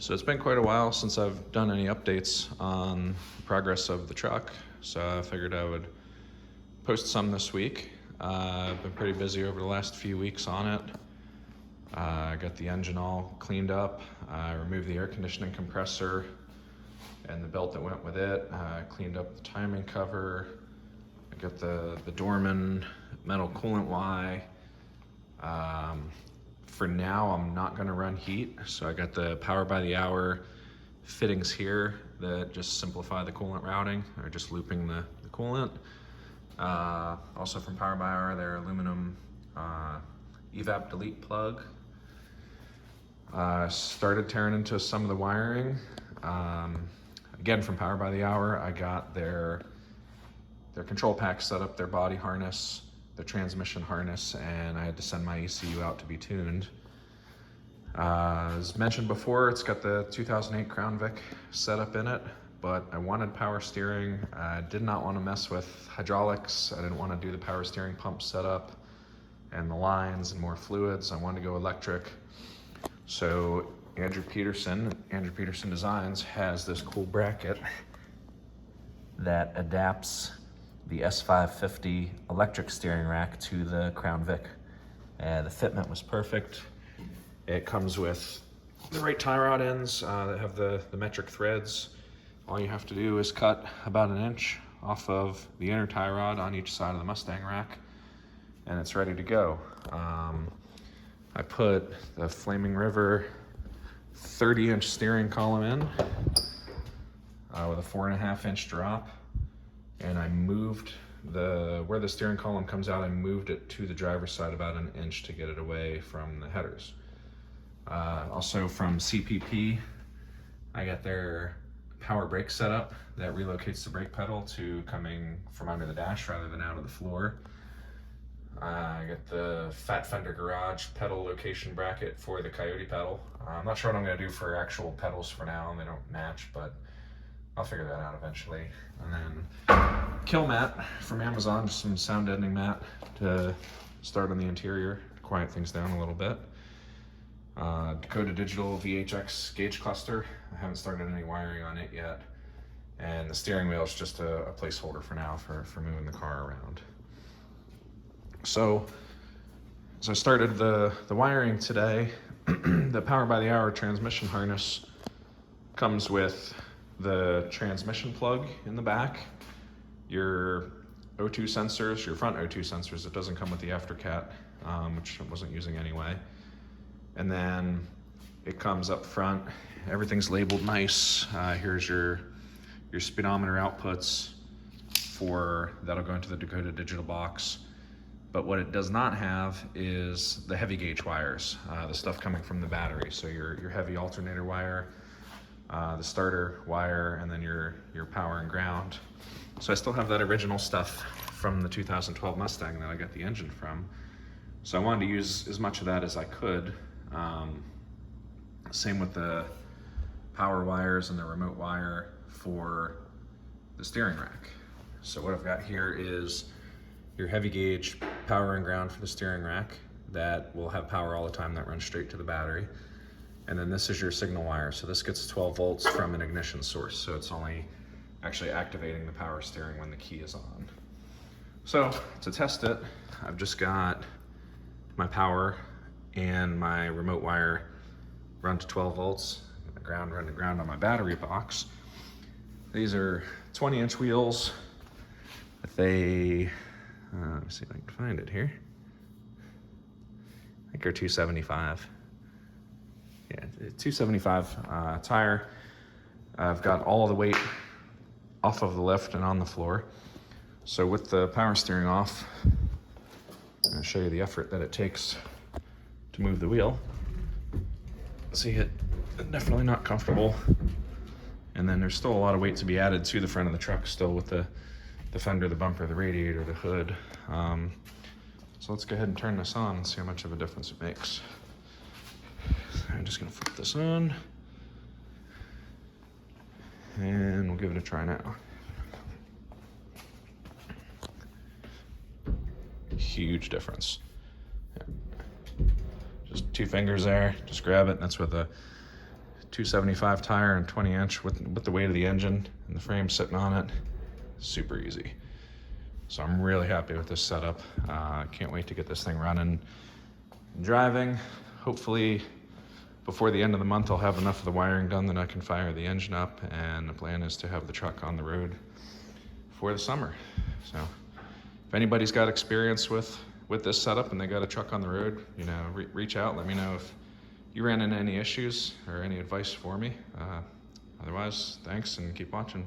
So it's been quite a while since I've done any updates on the progress of the truck, so I figured I would post some this week. I've been pretty busy over the last few weeks on it. I got the engine all cleaned up. I removed the air conditioning compressor and the belt that went with it. I cleaned up the timing cover. I got the Dorman metal coolant Y. For now, I'm not gonna run heat, so I got the power by the hour fittings here that just simplify the coolant routing, or just looping the coolant. Also from power by hour, their aluminum evap delete plug. Started tearing into some of the wiring. Again, from power by the hour, I got their control pack set up, their body harness, the transmission harness, and I had to send my ECU out to be tuned. As mentioned before, it's got the 2008 Crown Vic setup in it, but I wanted power steering. I did not want to mess with hydraulics. I didn't want to do the power steering pump setup and the lines and more fluids. I wanted to go electric. So Andrew Peterson Designs has this cool bracket that adapts the S550 electric steering rack to the Crown Vic. The fitment was perfect. It comes with the right tie rod ends that have the metric threads. All you have to do is cut about 1 inch off of the inner tie rod on each side of the Mustang rack, and it's ready to go. I put the Flaming River 30-inch steering column in with a 4.5 inch drop. And I moved where the steering column comes out, I moved it to the driver's side about 1 inch to get it away from the headers. Also from CPP, I got their power brake setup that relocates the brake pedal to coming from under the dash rather than out of the floor. I got the Fat Fender Garage pedal location bracket for the Coyote pedal. I'm not sure what I'm gonna do for actual pedals for now, they don't match, but I'll figure that out eventually. And then kill mat from Amazon, just some sound deadening mat to start on the interior, quiet things down a little bit. Dakota Digital VHX gauge cluster. I haven't started any wiring on it yet. And the steering wheel is just a placeholder for now for moving the car around. So, as I started the wiring today, the power by the hour transmission harness comes with the transmission plug in the back, your O2 sensors, your front O2 sensors. It doesn't come with the aftercat, which I wasn't using anyway. And then it comes up front. Everything's labeled nice. Here's your speedometer outputs that'll go into the Dakota Digital box. But what it does not have is the heavy gauge wires, the stuff coming from the battery. So your heavy alternator wire, the starter wire, and then your power and ground. So I still have that original stuff from the 2012 Mustang that I got the engine from. So I wanted to use as much of that as I could. Same with the power wires and the remote wire for the steering rack. So what I've got here is your heavy gauge power and ground for the steering rack that will have power all the time, that runs straight to the battery. And then this is your signal wire. So this gets 12 volts from an ignition source. So it's only actually activating the power steering when the key is on. So to test it, I've just got my power and my remote wire run to 12 volts. The ground run to ground on my battery box. These are 20-inch wheels with a, let me see if I can find it here. I think they're 275. Yeah, 275 tire. I've got all the weight off of the lift and on the floor. So with the power steering off, I'm gonna show you the effort that it takes to move the wheel. See, it definitely not comfortable. And then there's still a lot of weight to be added to the front of the truck still with the fender, the bumper, the radiator, the hood. So let's go ahead and turn this on and see how much of a difference it makes. I'm just gonna flip this on and we'll give it a try now. Huge difference. Yeah. Just 2 fingers there, just grab it, and that's where the 275 tire and 20 inch with the weight of the engine and the frame sitting on it. Super easy. So I'm really happy with this setup. Can't wait to get this thing running and driving. Hopefully before the end of the month I'll have enough of the wiring done that I can fire the engine up, and the plan is to have the truck on the road for the summer. So if anybody's got experience with this setup and they got a truck on the road, you know, reach out, let me know if you ran into any issues or any advice for me. Otherwise, thanks and keep watching.